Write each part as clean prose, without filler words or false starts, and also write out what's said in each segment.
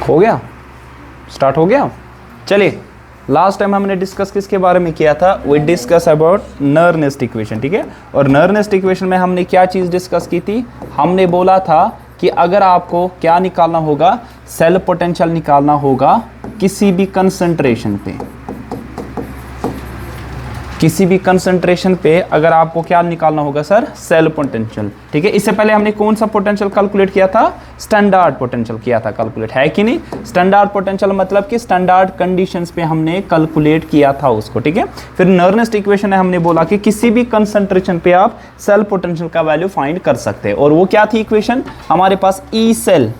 हो गया, स्टार्ट हो गया। चलिए, लास्ट टाइम हमने डिस्कस किसके बारे में किया था? वी डिस्कस अबाउट नर्नेस्ट इक्वेशन, ठीक है। और नर्नेस्ट इक्वेशन में हमने क्या चीज़ डिस्कस की थी? हमने बोला था कि अगर आपको क्या निकालना होगा, सेल पोटेंशियल निकालना होगा किसी भी कंसंट्रेशन पे, किसी भी कंसंट्रेशन पे अगर आपको क्या निकालना होगा सर? सेल पोटेंशियल, ठीक है। इससे पहले हमने कौन सा पोटेंशियल कैलकुलेट किया था? स्टैंडर्ड पोटेंशियल किया था कैलकुलेट, है कि नहीं? स्टैंडर्ड पोटेंशियल मतलब कि स्टैंडर्ड कंडीशंस पे हमने कैलकुलेट किया था उसको, ठीक है। फिर नर्नेस्ट इक्वेशन है, हमने बोला कि किसी भी कंसंट्रेशन पे आप सेल पोटेंशियल का वैल्यू फाइंड कर सकते हैं। और वो क्या थी इक्वेशन हमारे पास? E cell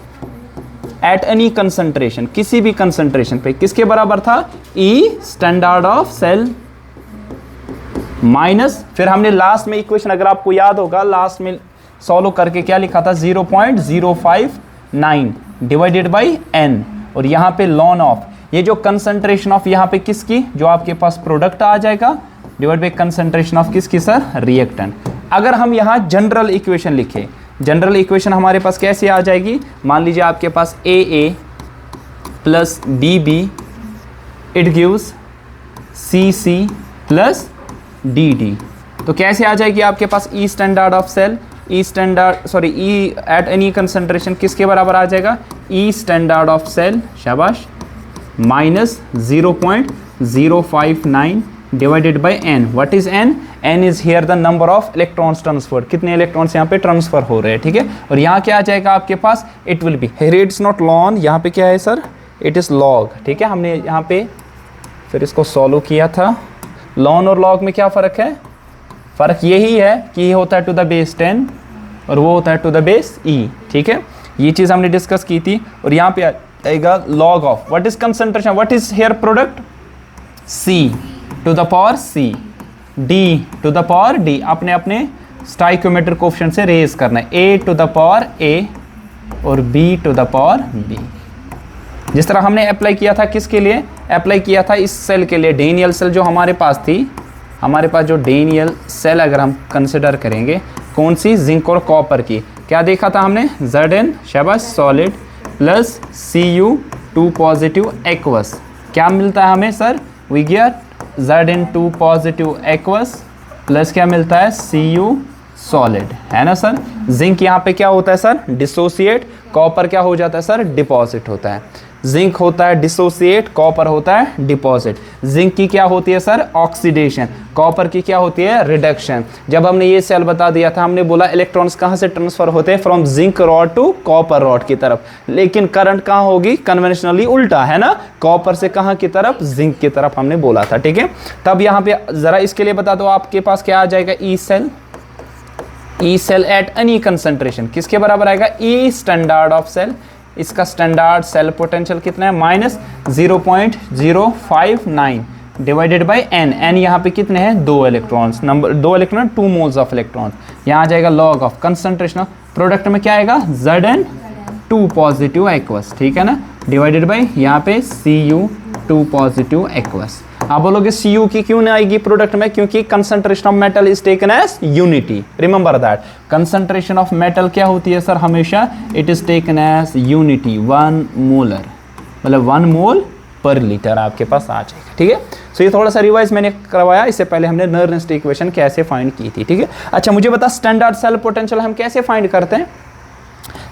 at any concentration, किसी भी कंसंट्रेशन पे किसके बराबर था? E standard of cell minus, फिर हमने लास्ट में इक्वेशन अगर आपको याद होगा लास्ट में सॉल्व करके क्या लिखा था? 0.059 डिवाइडेड बाई n, और यहाँ पे लॉन ऑफ, ये जो कंसंट्रेशन ऑफ यहाँ पे किसकी, जो आपके पास प्रोडक्ट आ जाएगा, डिवाइड बाई कंसंट्रेशन ऑफ किसकी सर? रिएक्टेंट। अगर हम यहाँ जनरल इक्वेशन लिखे, जनरल इक्वेशन हमारे पास कैसे आ जाएगी? मान लीजिए आपके पास AA plus BB it gives CC plus DD, तो कैसे आ जाएगी आपके पास? E standard of cell, E standard sorry E at any concentration किसके बराबर आ जाएगा? ई स्टैंडर्ड ऑफ सेल, शाबाश, minus 0.059 divided by n। What is n? n is here the number of electrons transfer, कितने इलेक्ट्रॉन्स यहाँ पे transfer हो रहे हैं, ठीक है। और यहाँ क्या आ जाएगा आपके पास? It will be, here it's not ln, यहाँ पे क्या है सर? इट इज लॉग, ठीक है। हमने यहाँ पे फिर इसको सॉल्व किया था। लॉन और लॉग में क्या फ़र्क है? फ़र्क यही है कि ये होता है टू द बेस 10 और वो होता है टू द बेस e, ठीक है। ये चीज़ हमने डिस्कस की थी। और यहाँ पे आएगा log of, what is concentration, what is here product? c to the power c, d to the power d, अपने अपने स्टाइकोमेट्रिक कोएफिशिएंट से रेज करना है, a to the power a और b to the power b। जिस तरह हमने apply किया था, किसके लिए अप्लाई किया था? इस सेल के लिए, डेनियल सेल जो हमारे पास थी, हमारे पास जो डेनियल सेल अगर हम कंसिडर करेंगे, कौन सी? जिंक और कॉपर की। क्या देखा था हमने? Zn, शाबाश, solid plus Cu2 positive aqueous. क्या मिलता है हमें sir? We get Zn2 positive aqueous plus क्या मिलता है? Cu सॉलिड, है ना सर। जिंक यहाँ पे क्या होता है सर? डिसोसिएट, कॉपर क्या हो जाता है सर? डिपॉजिट होता है। जिंक होता है डिसोसिएट, कॉपर होता है डिपॉजिट। जिंक की क्या होती है सर? ऑक्सीडेशन, कॉपर की क्या होती है? रिडक्शन। जब हमने ये सेल बता दिया था, हमने बोला इलेक्ट्रॉन्स कहाँ से ट्रांसफर होते हैं? From zinc rod to copper rod की तरफ, लेकिन करंट कहाँ होगी? कन्वेंशनली उल्टा, है ना, कॉपर से कहाँ की तरफ? जिंक की तरफ हमने बोला था, ठीक है। तब यहाँ पे जरा इसके लिए बता दो, आपके पास क्या आ जाएगा? E cell, E cell at any concentration किसके बराबर आएगा? E standard of cell. इसका स्टैंडर्ड सेल पोटेंशियल कितना है? Minus 0.059 divided by n। n यहाँ पे कितने हैं? 2 electrons, number 2 electron, 2 moles of electrons. यहाँ आ जाएगा log of concentration of product में क्या आएगा? Zn2 पॉजिटिव एक्वस, ठीक है ना, डिवाइडेड बाई यहाँ पे Cu2 पॉजिटिव एक्वस। आप बोलोगे Cu की क्यों नहीं आएगी प्रोडक्ट में? क्योंकि concentration of metal is taken as unity, remember that. Concentration of metal क्या होती है सर? हमेशा it is taken as unity, 1 molar, मतलब 1 मोल पर लीटर आपके पास आ जाएगा, ठीक है। सो ये थोड़ा सा रिवाइज मैंने करवाया, इससे पहले हमने नर्नेस्ट इक्वेशन कैसे फाइंड की थी, ठीक है। अच्छा, मुझे बता स्टैंडर्ड सेल पोटेंशियल हम कैसे फाइंड करते हैं?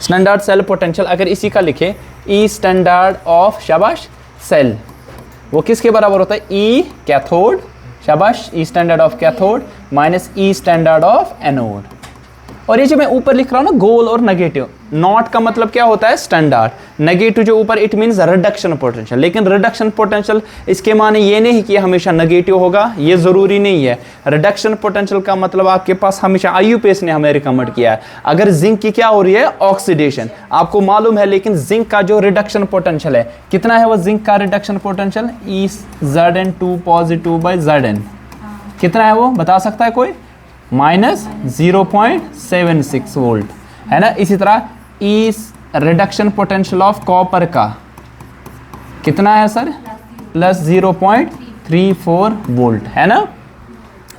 स्टैंडर्ड सेल पोटेंशियल अगर इसी का लिखे, ई स्टैंडर्ड ऑफ, शाबाश, सेल, वो किसके बराबर होता है? ई कैथोड, शाबाश, E standard of cathode minus E standard of anode. और ये जो मैं ऊपर लिख रहा हूँ ना, गोल और नेगेटिव, नॉट का मतलब क्या होता है? स्टैंडर्ड, नेगेटिव जो ऊपर, इट मींस रिडक्शन पोटेंशियल। लेकिन रिडक्शन पोटेंशियल इसके माने ये नहीं कि हमेशा नेगेटिव होगा, ये जरूरी नहीं है। रिडक्शन पोटेंशियल का मतलब आपके पास हमेशा IUPAC ने हमें रिकमेंड किया है। अगर जिंक की क्या हो रही है? ऑक्सीडेशन, आपको मालूम है, लेकिन जिंक का जो रिडक्शन पोटेंशियल है कितना है? वो जिंक का reduction potential E Zn2 positive by Zn कितना है? वो बता सकता है कोई? माइनस 0.76 वोल्ट, है ना। इसी तरह ई रिडक्शन पोटेंशियल ऑफ कॉपर का कितना है सर? प्लस 0.34 वोल्ट, है ना।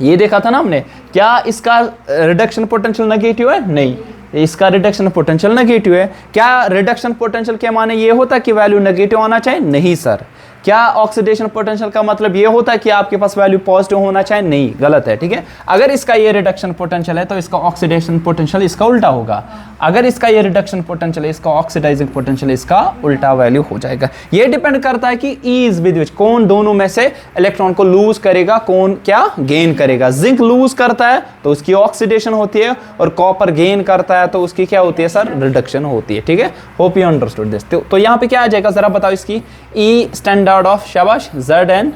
ये देखा था ना हमने। क्या इसका रिडक्शन पोटेंशियल नेगेटिव है? नहीं, इसका रिडक्शन पोटेंशियल नेगेटिव है। क्या रिडक्शन पोटेंशियल के माने ये होता है कि वैल्यू नेगेटिव आना चाहिए? नहीं सर। क्या ऑक्सीडेशन पोटेंशियल का मतलब ये होता है कि आपके पास वैल्यू पॉजिटिव होना चाहिए? नहीं, गलत है, ठीक है। अगर इसका ये रिडक्शन पोटेंशियल है तो इसका ऑक्सीडेशन पोटेंशियल इसका उल्टा होगा। अगर इसका ये रिडक्शन पोटेंशियल है, इसका ऑक्सीडाइजिंग पोटेंशियल इसका उल्टा वैल्यू हो जाएगा। ये डिपेंड करता है कि इज विद विच, कौन दोनों में से इलेक्ट्रॉन को लूज करेगा, कौन क्या गेन करेगा। जिंक लूज करता है तो उसकी ऑक्सीडेशन होती है, और कॉपर गेन करता है तो उसकी क्या होती है सर? रिडक्शन होती है, ठीक है। Hope you understood this. तो यहाँ पे क्या आ जाएगा जरा बताओ इसकी ई स्टैंडर्ड ऑफ, शाबाश, Zn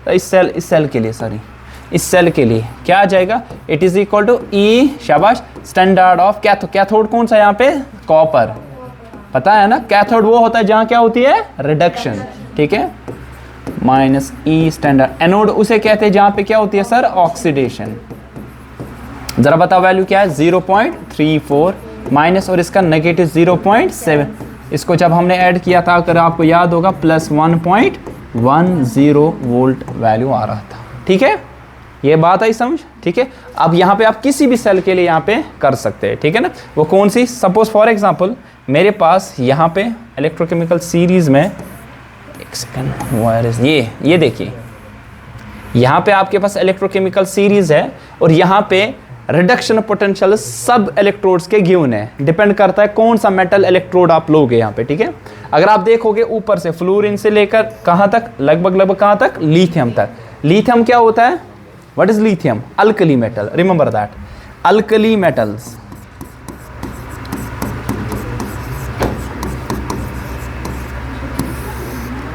इस सेल के लिए, सॉरी इस सेल के लिए क्या आ जाएगा? इट इज इक्वल टू ई, शाबाश, स्टैंडर्ड ऑफ कैथोड कौन सा यहाँ पे? कॉपर, पता है ना। कैथोड वो होता है जहां क्या होती है? रिडक्शन, ठीक है, माइनस ई स्टैंडर्ड। एनोड उसे कहते हैं जहां पे क्या होती है सर? ऑक्सीडेशन। जरा बताओ वैल्यू क्या है? 0.34 माइनस, और इसका नेगेटिव 0.7। इसको जब हमने ऐड किया था, अगर आपको याद होगा, प्लस 1.10 वोल्ट वैल्यू आ रहा था, ठीक है। ये बात आई समझ, ठीक है। अब यहाँ पे आप किसी भी सेल के लिए यहाँ पे कर सकते हैं, ठीक है ना। वो कौन सी? सपोज फॉर एग्जांपल मेरे पास यहाँ पे इलेक्ट्रोकेमिकल सीरीज में, एक सेकेंड, वायर इज ये देखिए, यहाँ पे आपके पास इलेक्ट्रोकेमिकल सीरीज है, और यहाँ पे रिडक्शन पोटेंशियल सब इलेक्ट्रोड्स के गिवन है। डिपेंड करता है कौन सा मेटल इलेक्ट्रोड आप लोगे यहाँ पे, ठीक है। अगर आप देखोगे ऊपर से फ्लोरीन से लेकर कहाँ तक, लगभग कहाँ तक? लिथियम तक। लिथियम क्या होता है? What is lithium? Alkali metal, remember that, alkali metals.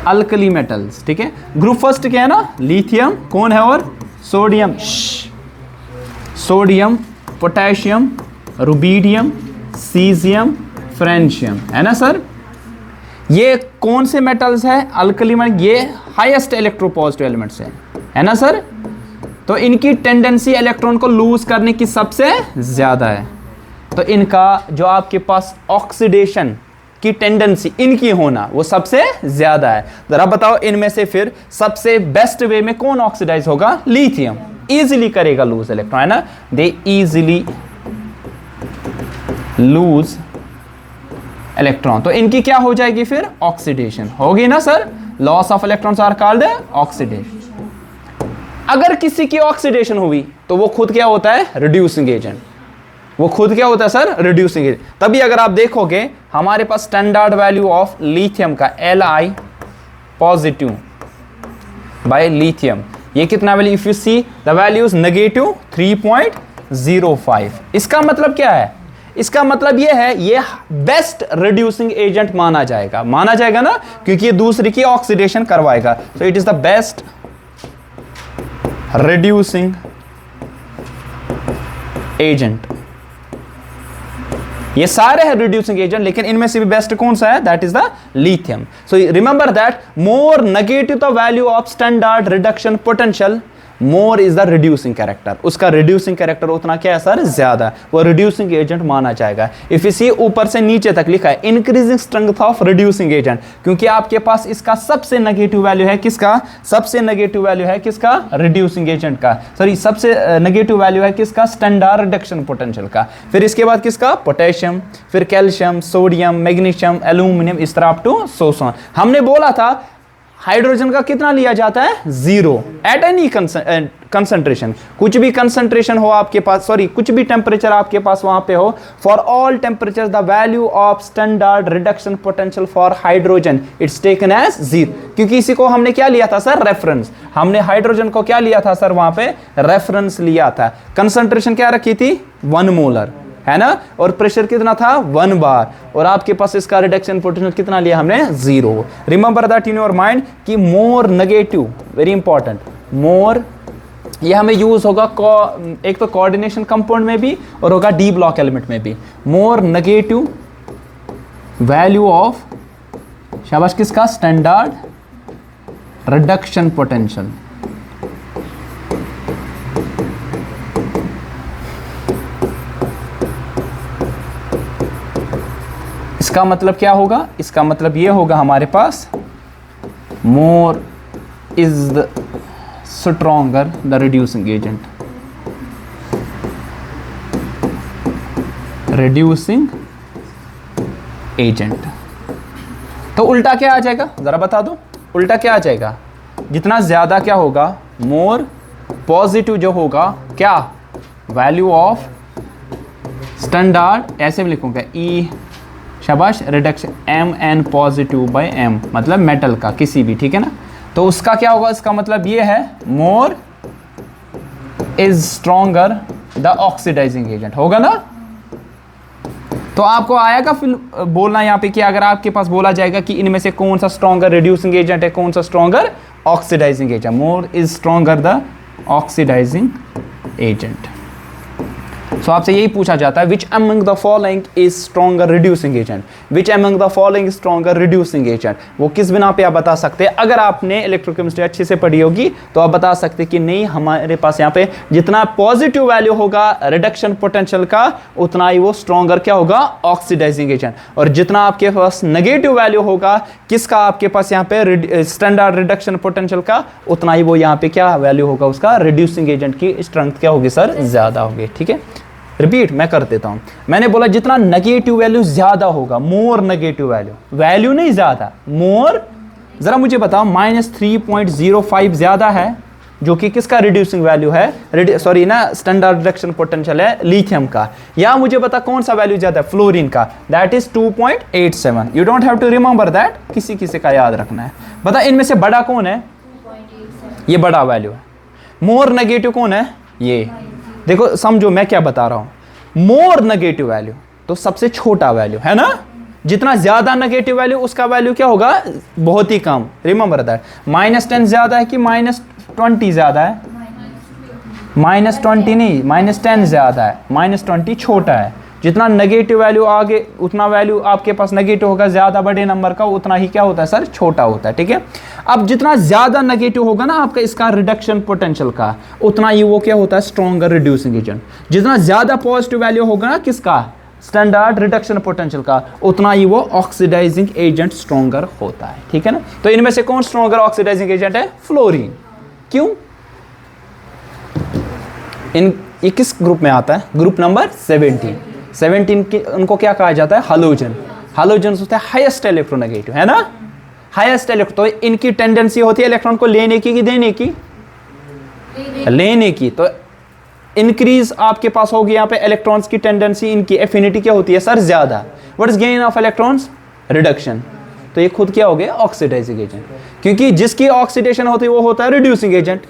Alkali metals, ठीक है। ग्रुप फर्स्ट क्या है ना? लिथियम, कौन है? और sodium, sodium, potassium, rubidium, caesium, francium, है ना सर। ये कौन से मेटल्स है? अल्कली मेटल, ये हाईएस्ट इलेक्ट्रोपॉजिटिव एलिमेंट्स है ना सर। तो इनकी टेंडेंसी इलेक्ट्रॉन को लूज करने की सबसे ज्यादा है। तो इनका जो आपके पास ऑक्सीडेशन की टेंडेंसी इनकी होना वो सबसे ज्यादा है। जरा बताओ इनमें से फिर सबसे बेस्ट वे में कौन ऑक्सीडाइज होगा? लिथियम। इजीली करेगा लूज इलेक्ट्रॉन, है ना। They easily lose electron. तो इनकी क्या हो जाएगी फिर? ऑक्सीडेशन होगी ना sir. Loss of electrons are called oxidation. अगर किसी की ऑक्सीडेशन हुई तो वो खुद क्या होता है? Reducing agent. वो खुद क्या होता है सर? Reducing agent. तभी अगर आप देखोगे हमारे पास स्टैंडर्ड वैल्यू ऑफ लिथियम का Li पॉजिटिव बाय लिथियम, ये कितना value? If you see the value is negative 3.05। इसका मतलब क्या है? इसका मतलब ये है ये बेस्ट रिड्यूसिंग एजेंट माना जाएगा ना, क्योंकि ये दूसरी की ऑक्सीडेशन करवाएगा। So it is the best reducing agent. ये सारे हैं रिड्यूसिंग एजेंट, लेकिन इनमें से भी बेस्ट कौन सा है? That is the lithium. So remember that more negative the value of standard reduction potential, more is the reducing character. उसका रिड्यूसिंग कैरेक्टर उतना क्या है सर? ज्यादा। वो रिड्यूसिंग एजेंट माना जाएगा। इफ यू सी ऊपर से नीचे तक लिखा है increasing strength of reducing agent, क्योंकि आपके पास इसका सबसे नेगेटिव वैल्यू है किसका? सबसे नेगेटिव वैल्यू है किसका? रिड्यूसिंग एजेंट का। सॉरी, सबसे नेगेटिव वैल्यू है किसका? स्टैंडर्ड रिडक्शन पोटेंशियल का। फिर इसके बाद किसका? पोटेशियम, फिर कैल्शियम, सोडियम, मैग्नीशियम, एल्यूमिनियम, इस तरह अप टू सोसॉन। हमने बोला था हाइड्रोजन का कितना लिया जाता है? 0 एट एनी कंसंट्रेशन। कुछ भी कंसंट्रेशन हो आपके पास, सॉरी कुछ भी टेम्परेचर आपके पास वहां पे हो, for all temperature the value of standard reduction potential for hydrogen it's taken as 0। क्योंकि इसी को हमने क्या लिया था सर? रेफरेंस। हमने हाइड्रोजन को क्या लिया था सर? वहां पे रेफरेंस लिया था। कंसंट्रेशन क्या रखी थी? 1 मोलर, है ना। और प्रेशर कितना था? 1 बार। और आपके पास इसका रिडक्शन पोटेंशियल कितना लिया हमने? 0। Remember that in your mind कि मोर नेगेटिव, वेरी इंपॉर्टेंट, मोर ये हमें यूज होगा एक तो कोऑर्डिनेशन कंपाउंड में भी और होगा डी ब्लॉक एलिमेंट में भी। मोर नेगेटिव वैल्यू ऑफ, शाबाश, किसका? Standard reduction potential. इसका मतलब क्या होगा? इसका मतलब ये होगा हमारे पास more is the stronger the reducing agent. Reducing agent. तो उल्टा क्या आ जाएगा जरा बता दो, उल्टा क्या आ जाएगा, जितना ज्यादा क्या होगा, मोर पॉजिटिव जो होगा, क्या वैल्यू ऑफ स्टैंडर्ड, ऐसे में लिखूंगा ई, शाबाश, reduction M N positive by M, मतलब मेटल का किसी भी, ठीक है ना। तो उसका क्या होगा, इसका मतलब ये है more is stronger the oxidising agent, होगा ना। तो आपको आएगा फिर बोलना यहाँ पे कि अगर आपके पास बोला जाएगा कि इनमें से कौन सा स्ट्रॉन्गर रिड्यूसिंग एजेंट है, कौन सा stronger oxidizing agent, more is stronger the oxidising agent. So आपसे यही पूछा जाता है which among the following is stronger reducing agent, which among the following is stronger reducing agent. वो किस बिना पे आप बता सकते हैं, अगर आपने इलेक्ट्रोकेमिस्ट्री अच्छे से पढ़ी होगी तो आप बता सकते कि नहीं, हमारे पास यहाँ पे जितना पॉजिटिव वैल्यू होगा रिडक्शन पोटेंशियल का, उतना ही वो स्ट्रॉन्गर क्या होगा, ऑक्सीडाइजिंग एजेंट। और जितना आपके पास नेगेटिव वैल्यू होगा किसका, आपके पास यहाँ पे स्टैंडर्ड रिडक्शन पोटेंशियल का, उतना ही वो यहाँ पे क्या वैल्यू होगा उसका, रिड्यूसिंग एजेंट की स्ट्रेंथ क्या होगी सर, ज्यादा होगी। ठीक है, रिपीट मैं कर देता हूं, मैंने बोला जितना नेगेटिव वैल्यू ज्यादा होगा, मोर नेगेटिव वैल्यू, वैल्यू नहीं ज्यादा, मोर। जरा मुझे बताओ -3.05 ज्यादा है, जो कि किसका रिड्यूसिंग वैल्यू है, सॉरी ना, स्टैंडर्ड रिडक्शन पोटेंशियल है लिथियम का। या मुझे बता कौन सा वैल्यू ज्यादा है, फ्लोरीन का, that is 2.87। You don't have to remember that, किसी किसी का याद रखना है। बता इनमें से बड़ा कौन है, ये बड़ा वैल्यू है। मोर नेगेटिव कौन है, ये देखो, समझो मैं क्या बता रहा हूं, मोर नेगेटिव वैल्यू तो सबसे छोटा वैल्यू है ना, जितना ज्यादा नेगेटिव वैल्यू उसका वैल्यू क्या होगा, बहुत ही कम। रिमेंबर दैट, -10 ज्यादा है कि -20 ज्यादा है, -20 नहीं, -10 ज्यादा है, -20 छोटा है। जितना नेगेटिव वैल्यू आगे, उतना वैल्यू आपके पास नेगेटिव होगा ज्यादा बड़े नंबर का, उतना ही क्या होता है सर, छोटा होता है। ठीक है, अब जितना ज्यादा नेगेटिव होगा ना आपका इसका रिडक्शन पोटेंशियल का, उतना ही वो क्या होता है, स्ट्रॉन्गर रिड्यूसिंग एजेंट। जितना ज्यादा पॉजिटिव वैल्यू होगा ना किसका, स्टैंडर्ड रिडक्शन पोटेंशियल का, उतना ही वो ऑक्सीडाइजिंग एजेंट स्ट्रॉन्गर होता है। ठीक है ना, तो इनमें से कौन स्ट्रॉन्गर ऑक्सीडाइजिंग एजेंट है, फ्लोरीन। क्यों, ये किस ग्रुप में आता है, ग्रुप नंबर 17 की, उनको क्या कहा जाता है, हालोजन। हालोजन होता है हाईएस्ट इलेक्ट्रोनेगेटिव, है ना, हाईएस्ट इलेक्ट्रॉन। तो इनकी टेंडेंसी होती है इलेक्ट्रॉन को लेने की कि देने की, लेने की। तो इंक्रीज आपके पास होगी यहाँ पे इलेक्ट्रॉन्स की टेंडेंसी, इनकी एफिनिटी क्या होती है सर, ज्यादा। What is gain of electrons, reduction. तो ये खुद क्या हो गया, ऑक्सीडाइजिंग एजेंट, क्योंकि जिसकी ऑक्सीडेशन होती है वो होता है रिड्यूसिंग एजेंट,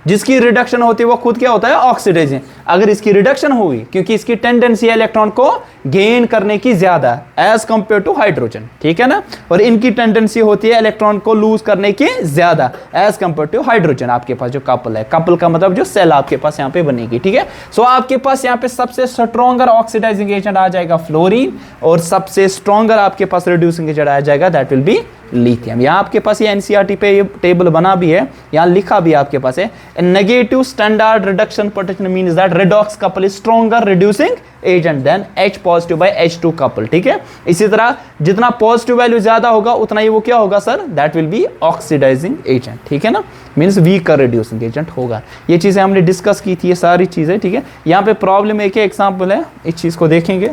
जिसकी रिडक्शन होती है वो खुद क्या होता है, ऑक्सीडाइजिंग। अगर इसकी रिडक्शन होगी, क्योंकि इसकी टेंडेंसी है इलेक्ट्रॉन को गेन करने की ज्यादा एज कंपेयर टू हाइड्रोजन, ठीक है ना, और इनकी टेंडेंसी होती है इलेक्ट्रॉन को लूज करने की ज्यादा एज कंपेयर टू हाइड्रोजन। आपके पास जो कपल है, कपल का मतलब जो सेल आपके पास यहाँ पे बनेगी, ठीक है। सो आपके पास यहाँ पे सबसे स्ट्रॉन्गर ऑक्सीडाइजिंग एजेंट आ जाएगा फ्लोरीन, और सबसे स्ट्रॉन्गर आपके पास रिड्यूसिंग एजेंट आ जाएगा, दैट विल बी लिथियम। यहाँ आपके पास ये एनसीईआरटी पे ये टेबल बना भी है, यहाँ लिखा भी आपके पास है, negative standard reduction potential means that redox couple is stronger reducing agent than H positive by H2 couple, ठीक है। इसी तरह जितना पॉजिटिव वैल्यू ज्यादा होगा उतना ही वो क्या होगा sir, that will be oxidising agent, ठीक है ना, मींस वीकर रिड्यूसिंग एजेंट होगा। ये चीजें हमने डिस्कस की थी, ये सारी चीजें, ठीक है। यहाँ पे प्रॉब्लम एक एग्जाम्पल है, इस चीज को देखेंगे।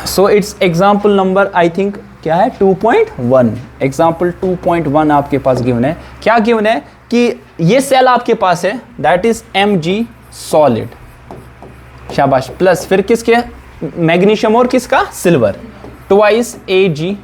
So it's example number I think क्या है, 2.1। एग्जाम्पल 2.1 आपके पास गिवन है। क्या गिवन है कि ये सेल आपके पास है, दैट इज Mg सॉलिड, शाबाश, प्लस फिर किसके, मैग्नीशियम और किसका, सिल्वर, ट्वाइस Ag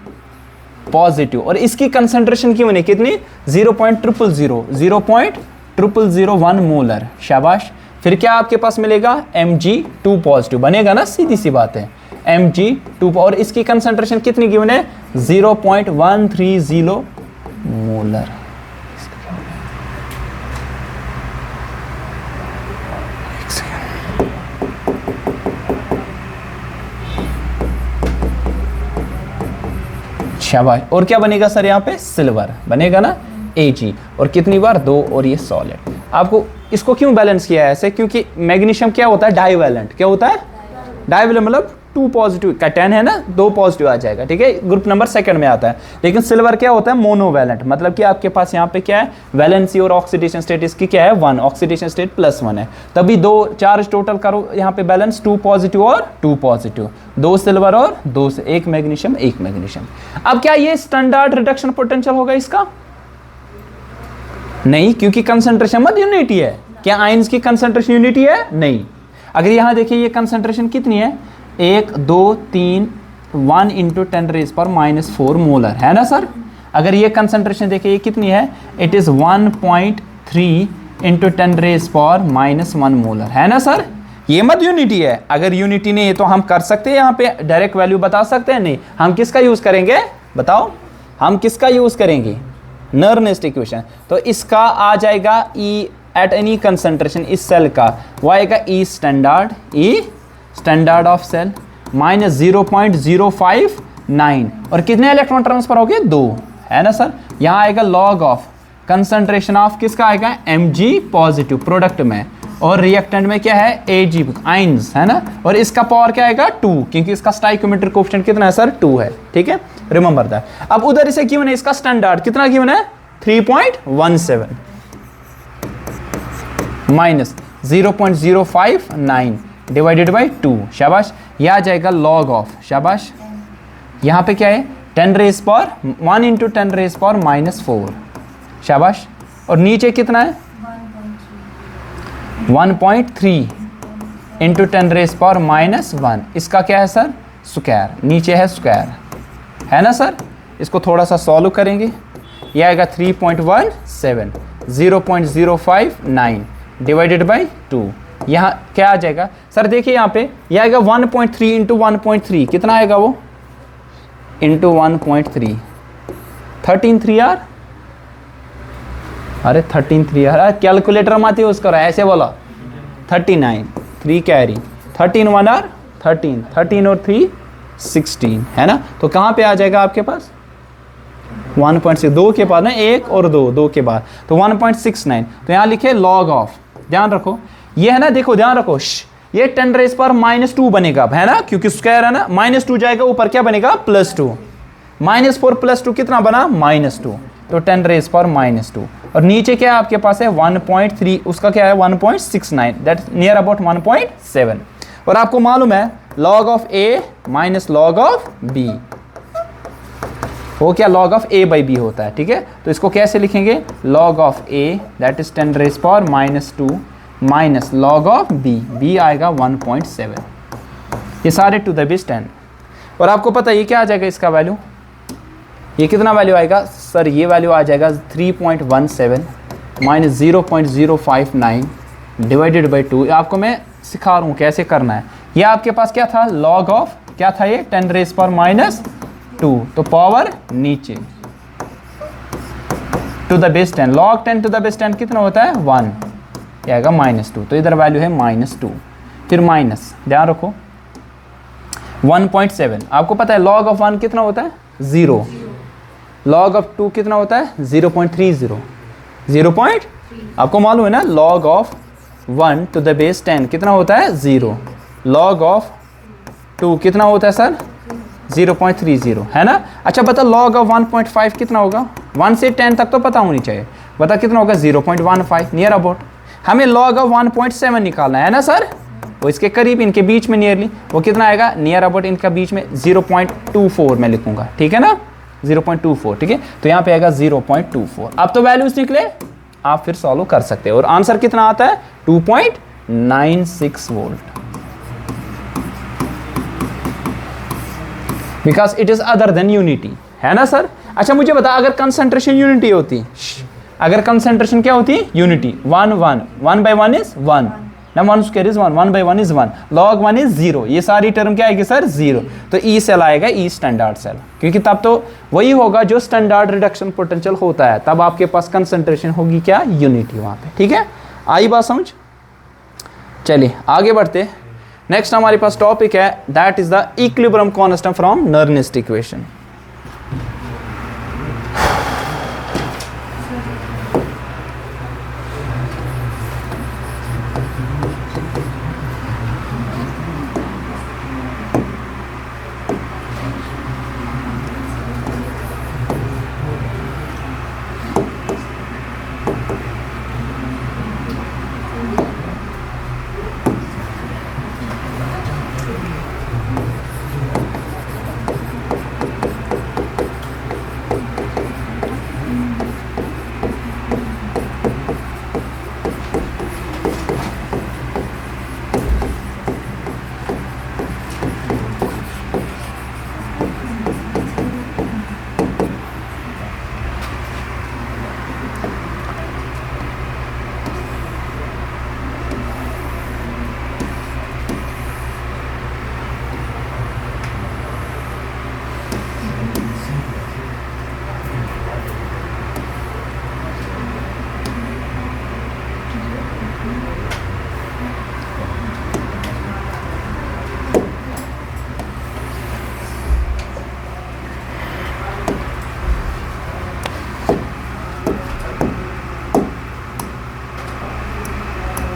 पॉजिटिव, और इसकी कंसेंट्रेशन गिवन है कितनी, 0.00001 मोलर, शाबाश। फिर क्या आपके पास मिलेगा, Mg2 पॉजिटिव बनेगा ना, सीधी सी बात है, Mg2, और इसकी कंसेंट्रेशन कितनी गिवन है, 0.130 मोलर। शाबाश। और क्या बनेगा सर, यहाँ पे सिल्वर बनेगा ना, Ag, और कितनी बार, 2, और ये सॉलिड। आपको इसको क्यों बैलेंस किया है ऐसे, क्योंकि मैग्नीशियम क्या होता है, डाइवैलेंट। क्या होता है, डाइवैलेंट मतलब 2 पॉजिटिव का 10 है ना, 2 पॉजिटिव आ जाएगा, ठीक है, ग्रुप नंबर सेकंड में आता है। लेकिन सिल्वर क्या होता है, मोनोवैलेंट, मतलब कि आपके पास यहाँ पे क्या है, वैलेंसी और ऑक्सीडेशन स्टेट इसकी क्या है 1, ऑक्सीडेशन स्टेट +1 है। तभी 2 चार्ज टोटल करो यहाँ पे बैलेंस, 2 पॉजिटिव और 2 पॉजिटिव, 2 सिल्वर और 2 से 1 मैग्नीशियम 1 मैग्नीशियम। अब क्या ये स्टैंडर्ड रिडक्शन पोटेंशियल होगा इसका? नहीं, क्योंकि कंसंट्रेशन मत यूनिटी है। क्या आयंस की कंसंट्रेशन यूनिटी है? नहीं। अगर यहां देखिए ये कंसंट्रेशन कितनी है, 1 2 3 1 × 10⁻⁻⁴ मोलर है ना सर। अगर ये कंसंट्रेशन देखिए ये कितनी है, इट इज 1.3 × 10⁻⁻1 मोलर है ना सर। ये मत यूनिटी है। अगर यूनिटी नहीं है तो हम कर सकते हैं यहाँ पे डायरेक्ट वैल्यू बता सकते हैं? नहीं। हम किसका यूज करेंगे बताओ, हम किसका यूज करेंगे? नर्नेस्ट इक्वेशन। तो इसका आ जाएगा ई एट एनी कंसंट्रेशन, इस सेल का वो आएगा E standard of cell minus 0.059 और कितने इलेक्ट्रॉन ट्रांसफर हो गए? 2 है ना सर। यहाँ आएगा लॉग ऑफ कंसंट्रेशन ऑफ किसका आएगा, Mg पॉजिटिव प्रोडक्ट में, और रिएक्टेंट में क्या है Ag आइंस है ना, और इसका पावर क्या आएगा 2, क्योंकि इसका स्टाइकोमेट्रिक कोएफिशिएंट कितना है सर 2 है, ठीक है, रिमेंबर दैट। अब उधर इसे गिवन है, इसका स्टैंडर्ड कितना गिवन है 3.17 माइनस 0.059 डिवाइडेड बाई 2, शाबाश। यह आ जाएगा लॉग ऑफ, शाबाश, यहाँ पे क्या है 1 × 10⁻⁻⁴, शाबाश, और नीचे कितना है 1.3 × 10⁻⁻1, इसका क्या है सर स्क्वायर, नीचे है स्क्वायर है ना सर। इसको थोड़ा सा सॉल्व करेंगे, यह आएगा 3.17 0.059 डिवाइडेड बाई 2, यहाँ क्या आ जाएगा सर, देखिए यहाँ पे यह आएगा 1.3 × 1.3, कितना आएगा वो इंटू 1.3, 13 यार, अरे 13 यार, कैलकुलेटर मत यूज करो, ऐसे बोला 39, 3 कैरी, 13 1 आर 13, 13 और 3 16 है ना। तो कहाँ पे आ जाएगा आपके पास 1.6, 2 के बाद ना 1 और 2 के बाद, तो 1.69। तो यहाँ लिखे लॉग ऑफ, ध्यान रखो ये है ना, देखो ध्यान रखो, ये 10⁻⁻2 बनेगा है ना, क्योंकि स्क्वायर है ना, -2 जाएगा ऊपर, क्या बनेगा +2, -4 + 2 कितना बना -2, तो 10⁻⁻2, और नीचे क्या है आपके पास है 1.3, उसका क्या है 1.69, दैट नियर अबाउट 1.7। और आपको मालूम है log of A minus log of B, वो क्या लॉग ऑफ A/B होता है, ठीक है। तो इसको कैसे लिखेंगे, log of A that is 10⁻⁻2 minus log of B आएगा 1.7, ये सारे टू द बेस 10। और आपको पता है ये क्या आ जाएगा इसका वैल्यू, ये कितना वैल्यू आएगा सर, ये वैल्यू आ जाएगा 3.17 माइनस 0.059 डिवाइडेड बाई 2। आपको मैं सिखा रहा हूँ कैसे करना है। ये आपके पास क्या था लॉग ऑफ, क्या था ये 10⁻⁻2, तो पावर नीचे to the base 10, log 10 to the base 10 कितना होता है 1, ये आएगा -2, तो इधर वैल्यू है -2, फिर माइनस, ध्यान रखो 1.7। आपको पता है लॉग ऑफ 1 कितना होता है 0, लॉग ऑफ 2 कितना होता है 0.30, आपको मालूम है ना, log of 1 to the base 10 कितना होता है 0, लॉग ऑफ 2 कितना होता है सर 0.30 है ना। अच्छा बता लॉग ऑफ 1.5 कितना होगा, 1 से 10 तक तो पता होनी चाहिए, बता कितना होगा 0.15 नियर अबाउट। हमें log ऑफ 1.7 निकालना है ना सर, वो इसके करीब इनके बीच में नियरली, वो कितना आएगा नियर अबाउट इनका बीच में 0.24 में लिखूंगा, ठीक है ना 0.24, ठीक है। तो यहाँ पे आएगा 0.24। अब तो वैल्यूज निकले, आप फिर सॉल्व कर सकते हो, और आंसर कितना आता है 2.96 volt, because it is other than unity है ना सर। अच्छा मुझे बता, अगर कंसंट्रेशन यूनिटी होती, अगर कंसंट्रेशन क्या होती यूनिटी, 1 by 1 इज 1 ना, 1 square is 1 by 1 is 1, log 1 is 0, ये सारी टर्म क्या आएगी सर 0। तो ई सेल आएगा, ई स्टैंडर्ड सेल, क्योंकि तब तो वही होगा जो स्टैंडर्ड रिडक्शन पोटेंशियल होता है, तब आपके पास कंसंट्रेशन होगी क्या यूनिटी वहां पे, ठीक है। आई बात समझ, चलिए आगे बढ़ते। नेक्स्ट हमारे पास टॉपिक है that is the equilibrium constant from Nernst equation.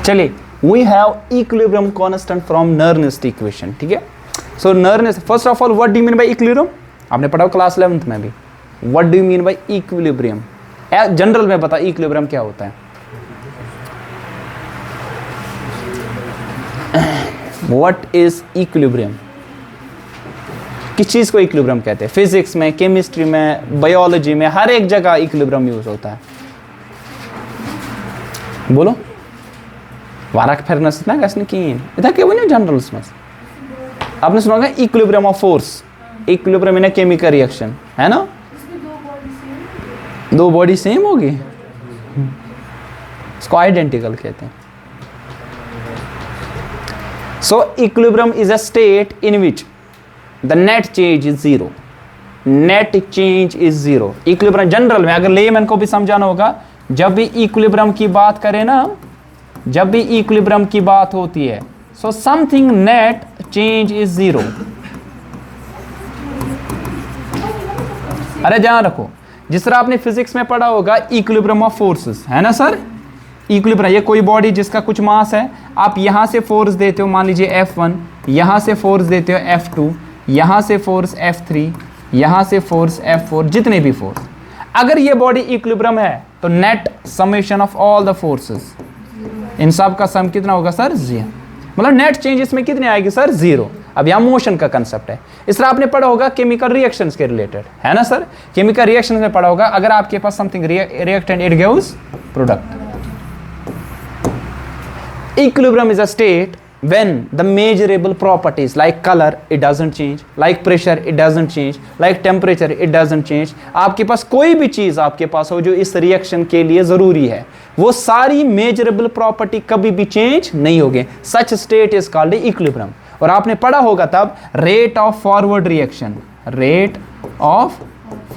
चलिए, we have equilibrium constant from Nernst equation, ठीक है। So Nernst, first of all what do you mean by equilibrium, आपने पढ़ा क्लास 11th में भी, what do you mean by equilibrium, general में बता equilibrium क्या होता है। व्हाट इज इक्विलिब्रियम, किस चीज को इक्विलिब्रियम कहते हैं, फिजिक्स में, केमिस्ट्री में, बायोलॉजी में, हर एक जगह इक्विलिब्रियम यूज होता है, बोलो। वारक फेरनेस ना कसने की इधर के वो जनरल्स में आपने सुना होगा equilibrium of force, equilibrium in chemical reaction, है ना, दो बॉडी सेम होगी, इसको आइडेंटिकल कहते हैं। सो equilibrium is a state in which the net change is zero, net change is zero. Equilibrium general में अगर लेमैन को भी समझाना होगा, जब भी इक्विलिब्रियम की बात करें ना, जब भी इक्विलिब्रियम की बात होती है, so something net change is zero. अरे ध्यान रखो, जिस तरह आपने फिजिक्स में पढ़ा होगा इक्विलिब्रियम ऑफ फोर्सेस, है ना सर। इक्विलिब्रियम, ये कोई बॉडी जिसका कुछ मास है, आप यहां से फोर्स देते हो, मान लीजिए F1, यहां से फोर्स देते हो F2, यहां से फोर्स F3, यहां से फोर्स F4, जितने भी फोर्स, अगर ये बॉडी इक्विलिब्रियम है तो net summation of all the forces, इन सब का सम कितना होगा सर, 0। मतलब नेट चेंज इसमें कितने आएगी सर, 0। अब यहाँ मोशन का कंसेप्ट है। इस तरह आपने पढ़ा होगा केमिकल रिएक्शंस के रिलेटेड, है ना सर, केमिकल रिएक्शंस में पढ़ा होगा, अगर आपके पास something reactant it gives product. Equilibrium is a state when the measurable properties like color it doesn't change, like pressure it doesn't change, like temperature it doesn't change। आपके पास कोई भी चीज आपके पास हो जो इस रिएक्शन के लिए जरूरी है, वो सारी measurable property कभी भी चेंज नहीं होगी। Such state is called equilibrium। और आपने पढ़ा होगा तब rate of forward reaction, rate of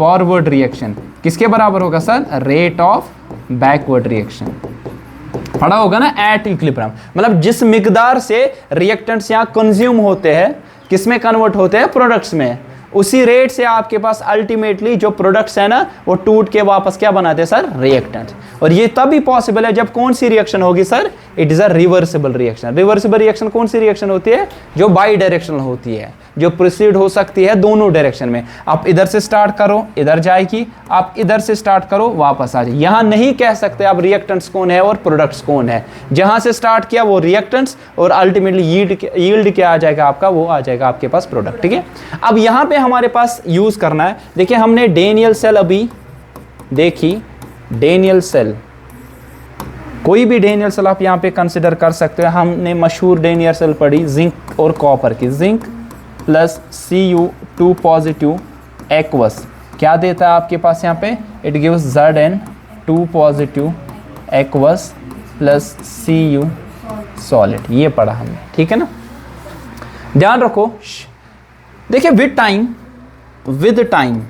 forward reaction किसके बराबर होगा sir, rate of backward reaction। पढ़ा होगा ना, एट इक्विलिब्रियम, मतलब जिस मिकदार से रिएक्टेंट्स यहाँ कंज्यूम होते हैं, किसमें कन्वर्ट होते हैं, प्रोडक्ट्स में, उसी रेट से आपके पास अल्टीमेटली जो प्रोडक्ट्स है ना वो टूट के वापस क्या बनाते हैं सर, रिएक्टेंट्स। और ये तभी पॉसिबल है जब कौन सी रिएक्शन होगी sir, it is a reversible reaction. Reversible reaction कौन सी रिएक्शन होती है, जो बाई डायरेक्शनल होती है, जो प्रोसीड हो सकती है दोनों डायरेक्शन में। आप इधर से स्टार्ट करो इधर जाएगी, आप इधर से स्टार्ट करो वापस आ जाए। यहां नहीं कह सकते आप रिएक्टेंट्स कौन है और प्रोडक्ट्स कौन है, जहां से स्टार्ट किया वो रिएक्टेंट्स और अल्टीमेटली यील्ड क्या आ जाएगा आपका, वो आ जाएगा आपके पास प्रोडक्ट, ठीक है। अब यहां पे हमारे पास यूज करना है, देखिए हमने डेनियल सेल अभी देखी, डेनियल सेल, कोई भी डेनियल सेल आप यहां पे कंसिडर कर सकते हो। हमने मशहूर डेनियल सेल पढ़ी जिंक और कॉपर की, zinc plus Cu2 positive aqueous क्या देता है आपके पास यहाँ पे, it gives Zn2 positive aqueous plus Cu solid, ये पढ़ा हमने, ठीक है ना। ध्यान रखो, देखिए with time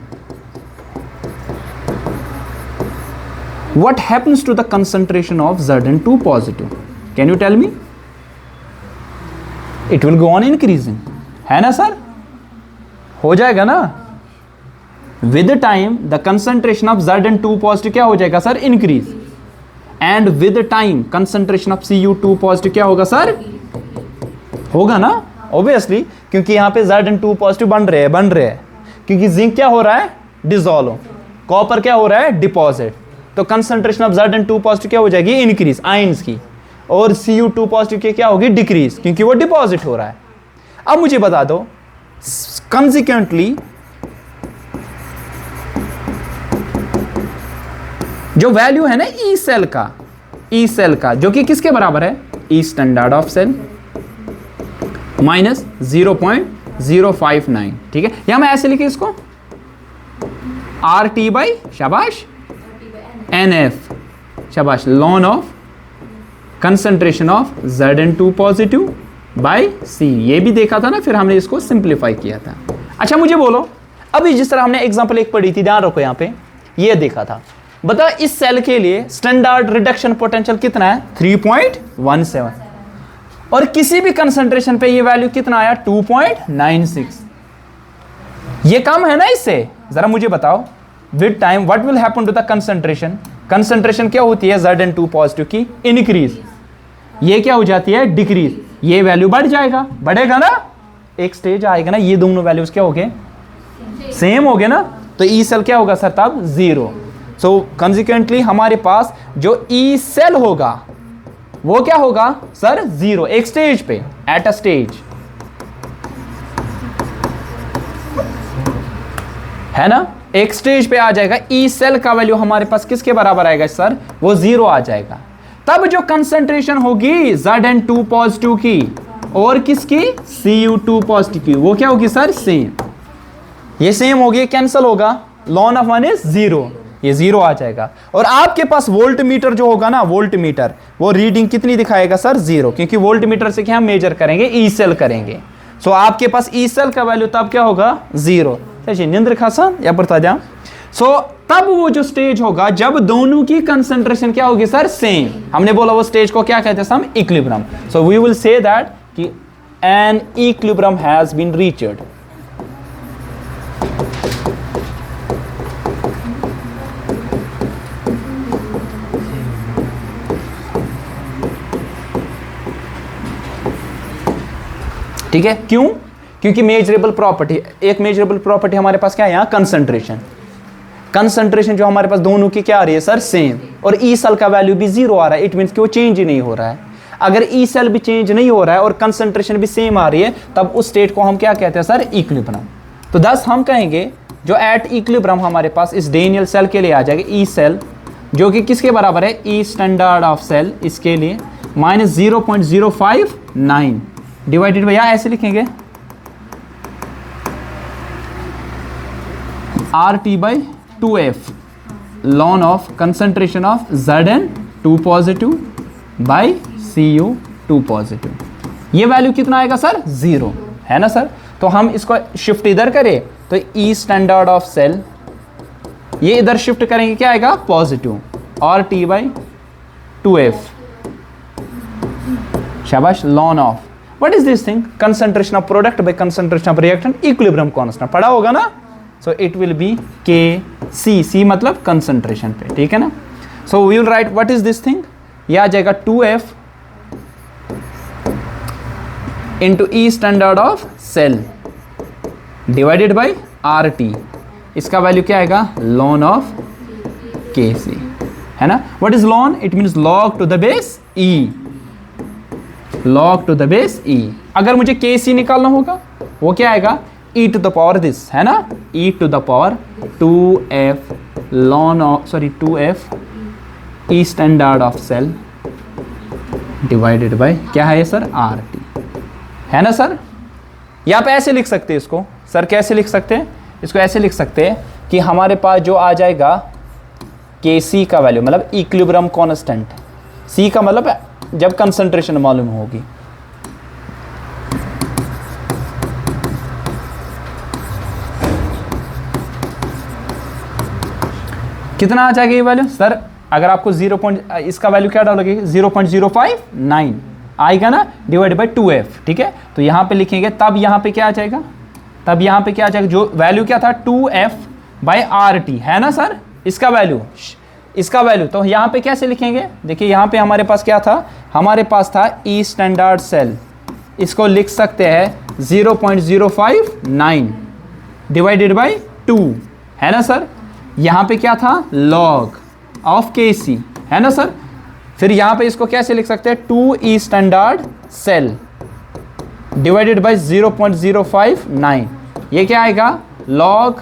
what happens to the concentration of Zn2 positive, can you tell me? It will go on increasing, है ना सर, हो जाएगा ना। With time the concentration of Zn2 positive क्या हो जाएगा sir, increase, and with time concentration of Cu2 positive क्या होगा सर, होगा ना ऑब्वियसली, क्योंकि यहाँ पे Zn2 पॉजिटिव बन रहे हैं, क्योंकि जिंक क्या हो रहा है, डिसॉल्व, कॉपर क्या हो रहा है, डिपॉजिट, तो कंसंट्रेशन ऑफ Zn2 पॉजिटिव क्या हो जाएगी, इंक्रीज आयंस की, और Cu2 पॉजिटिव की क्या होगी, डिक्रीज, क्योंकि वो डिपॉजिट हो रहा है। अब मुझे बता दो कंसिक्वेंटली जो वैल्यू है ना ई सेल का जो कि किसके बराबर है, ई स्टैंडर्ड ऑफ सेल माइनस 0.059, ठीक है। यहां मैं ऐसे लिखे इसको RT बाई शाबाश NF शाबाश, lawn of concentration of Zn2 positive by C, ये भी देखा था ना, फिर हमने इसको सिंप्लीफाई किया था। अच्छा मुझे बोलो, अभी जिस तरह हमने एग्जांपल एक पढ़ी थी, ध्यान रखो यहां पे, ये देखा था, बता इस सेल के लिए स्टैंडर्ड रिडक्शन पोटेंशियल कितना है, 3.17, और किसी भी कंसंट्रेशन पे ये वैल्यू कितना आया, 2.96। ये कम है ना इससे, जरा मुझे बताओ, with time what will happen to the concentration, concentration क्या होती है Zn2 पॉजिटिव की, इंक्रीज, ये क्या हो जाती है, डिक्रीज, ये वैल्यू बढ़ जाएगा, बढ़ेगा ना, एक स्टेज आएगा ना, ये दोनों वैल्यूज क्या हो गए, सेम हो गए ना, तो ई सेल क्या होगा सर तब 0। सो कंसिक्वेंटली हमारे पास जो ई सेल होगा वो क्या होगा सर 0, एक स्टेज पे, एट अ स्टेज, है ना, एक स्टेज पे आ जाएगा। ई सेल का वैल्यू हमारे पास किसके बराबर आएगा सर, वो 0 आ जाएगा। तब जो कंसंट्रेशन होगी Zn2 पॉजिटिव की और किसकी, Cu2 पॉजिटिव की, वो क्या होगी सर, सेम, ये सेम होगी, कैंसिल होगा, ln ऑफ 1 इज 0, ये 0 आ जाएगा। और आपके पास वोल्ट मीटर जो होगा ना, वोल्ट मीटर, वो रीडिंग कितनी दिखाएगा सर 0, क्योंकि वोल्ट मीटर से क्या हम मेजर करेंगे, ई सेल करेंगे। सो आपके पास ई सेल का वैल्यू तब क्या होगा 0। निंद्र खासा या पढ़ता जा। सो तब वो जो स्टेज होगा जब दोनों की कंसंट्रेशन क्या होगी सर, सेम, हमने बोला वो स्टेज को क्या कहते हैं हम, equilibrium. So we will say that कि an equilibrium has been reached. ठीक है, क्यों, क्योंकि मेजरेबल प्रॉपर्टी, एक मेजरेबल प्रॉपर्टी हमारे पास क्या है यहाँ, कंसंट्रेशन, कंसंट्रेशन जो हमारे पास दोनों की क्या आ रही है सर, सेम, और ई सेल का वैल्यू भी 0 आ रहा है, इट मींस कि वो चेंज ही नहीं हो रहा है। अगर ई सेल भी चेंज नहीं हो रहा है और कंसंट्रेशन भी सेम आ रही है, तब उस स्टेट को हम क्या कहते हैं सर, इक्विलिब्रियम। तो thus हम कहेंगे जो एट इक्विलिब्रियम हमारे पास इस डेनियल सेल के लिए आ जाएगा, ई सेल जो कि किसके बराबर है, ई स्टैंडर्ड ऑफ सेल, इसके लिए -0.059 डिवाइडेड बाय, या ऐसे लिखेंगे RT/2F ln of concentration of Zn2 positive by Cu2 positive. ये वैल्यू कितना आएगा सर, 0, है ना सर। तो हम इसको शिफ्ट इधर करें तो ई स्टैंडर्ड ऑफ सेल, ये इधर शिफ्ट करेंगे क्या आएगा, पॉजिटिव, RT/2F, शाबाश, ln of what is this thing, concentration of product by concentration of reactant, equilibrium constant पढ़ा होगा ना। So it will be Kc, C मतलब कंसंट्रेशन पे, ठीक है ना। So we will write what is this thing, ये आ जाएगा 2F into E standard of cell divided by RT, इसका वैल्यू क्या आएगा, ln ऑफ Kc, है ना। What is ln, it means log to the base e, log to the base e। अगर मुझे Kc निकालना होगा वो क्या आएगा, e to the power this, है ना, e to the power 2F ln of, sorry 2F E standard of cell divided by क्या है सर, RT, है ना सर। या आप ऐसे लिख सकते हैं इसको सर, कैसे लिख सकते हैं इसको, ऐसे लिख सकते हैं कि हमारे पास जो आ जाएगा Kc का वैल्यू मतलब इक्विलिब्रियम कांस्टेंट, C का मतलब जब कंसंट्रेशन मालूम होगी, कितना आ जाएगा ये वैल्यू सर, अगर आपको 0. इसका वैल्यू क्या डालोगे, 0.059 आएगा ना, डिवाइड बाय 2F, ठीक है। तो यहाँ पे लिखेंगे, तब यहाँ पे क्या आ जाएगा, तब यहाँ पे क्या आ जाएगा, जो वैल्यू क्या था 2F/RT, है ना सर, इसका वैल्यू, इसका वैल्यू। तो यहाँ पे कैसे लिखेंगे, देखिए यहाँ पे हमारे पास क्या था, हमारे पास था ई स्टैंडर्ड सेल, इसको लिख सकते हैं 0.059 डिवाइडेड बाई 2, है ना सर। यहाँ पे क्या था, log ऑफ Kc, है ना सर। फिर यहाँ पे इसको कैसे लिख सकते हैं, 2E standard cell divided by 0.059, ये क्या आएगा, log,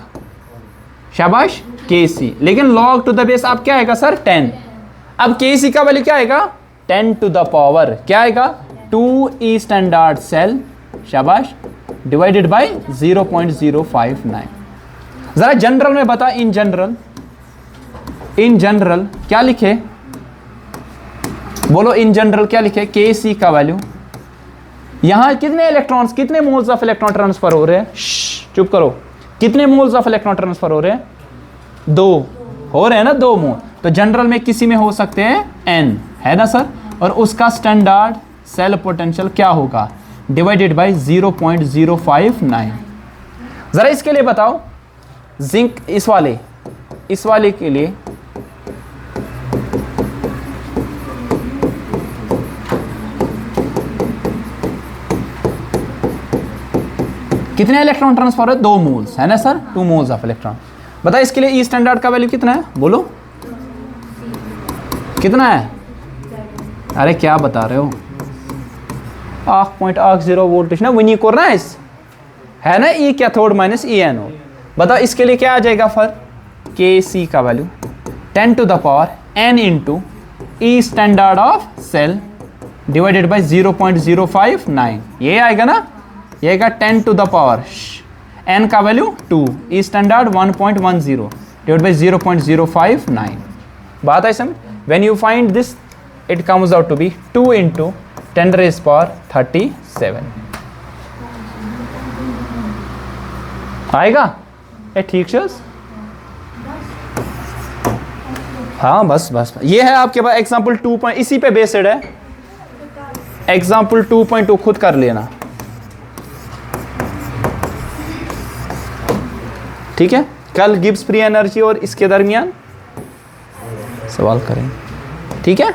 शाबाश, Kc, लेकिन log टू द बेस आप क्या आएगा सर, 10। अब Kc का वैल्यू क्या आएगा, 10 टू द पावर क्या आएगा, 2E स्टैंडर्ड सेल, शाबाश, डिवाइडेड बाई 0.059। जरा जनरल में बता, इन जनरल क्या लिखे, बोलो इन जनरल क्या लिखे, Kc का वैल्यू, यहां कितने इलेक्ट्रॉन्स, कितने मोल्स ऑफ इलेक्ट्रॉन ट्रांसफर हो रहे हैं, चुप करो, कितने मोल्स ऑफ इलेक्ट्रॉन ट्रांसफर हो रहे हैं, 2 हो रहे हैं ना, 2 मोल। तो जनरल में किसी में हो सकते हैं n, है ना सर, और उसका स्टैंडर्ड सेल पोटेंशियल क्या होगा, डिवाइडेड बाय 0.059। जरा इसके लिए बताओ, जिंक इस वाले के लिए कितने इलेक्ट्रॉन ट्रांसफर है? 2 मोल्स है ना सर, 2 मोल्स ऑफ इलेक्ट्रॉन। बताओ इसके लिए ई स्टैंडर्ड का वैल्यू कितना है, बोलो कितना है? अरे क्या बता रहे हो? 8.80 वोल्टेज ना वनी को ना इस है ना, ई कैथोड माइनस ई एनोड। बताओ इसके लिए क्या आ जाएगा फर? के सी का value 10 to the power n into E standard of cell divided by 0.059, ये आएगा ना, ये आएगा 10 टू द पावर n का value 2, E standard 1.10 divide by 0.059। बात है समझ? When you find this it comes out to be 2 into 10 raised power 37 आएगा ये, ठीक है? हाँ बस बस ये है आपके पास एग्जाम्पल 2 इसी पे बेस्ड है, एग्जाम्पल 2.2 खुद कर लेना, ठीक है? कल गिब्स फ्री एनर्जी और इसके दरमियान सवाल करें, ठीक है?